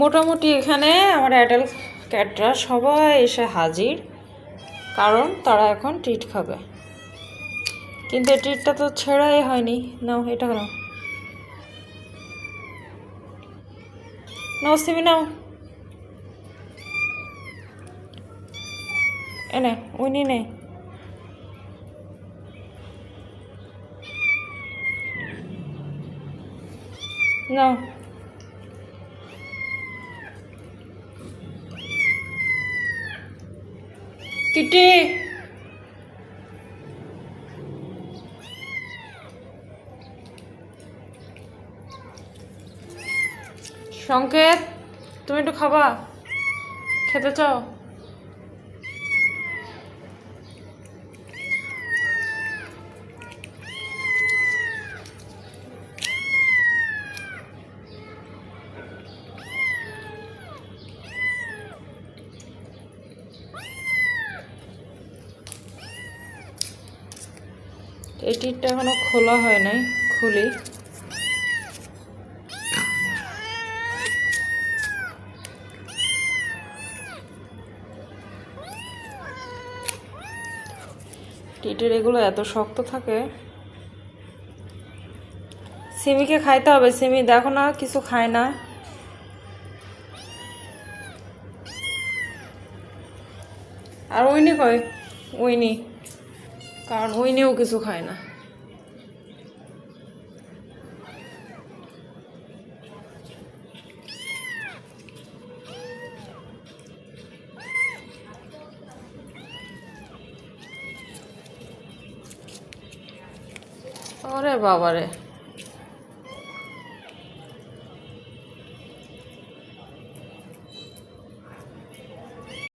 মোটামুটি এখানে আমার অ্যাডাল্ট ক্যাটরা সবাই এসে হাজির, কারণ তারা এখন ট্রিট খাবে। কিন্তু এই ট্রিটটা তো ছেঁড়াই হয়নি। নাও এটা নাও, নাও সিমি নাও, এনে উইনি নে। নাও কিটি, সংকেত তুমি একটু খাবা, খেতে চাও? এই টিটটা এখনো খোলা হয় নাই, খুলি। টিটের এগুলো এত শক্ত থাকে। সিমিকে খাইতে হবে, সিমি দেখো না কিছু খায় না। আর উইনি কই? উইনি, কারণ উইনিও কিছু খায় না। ওরে বাবারে।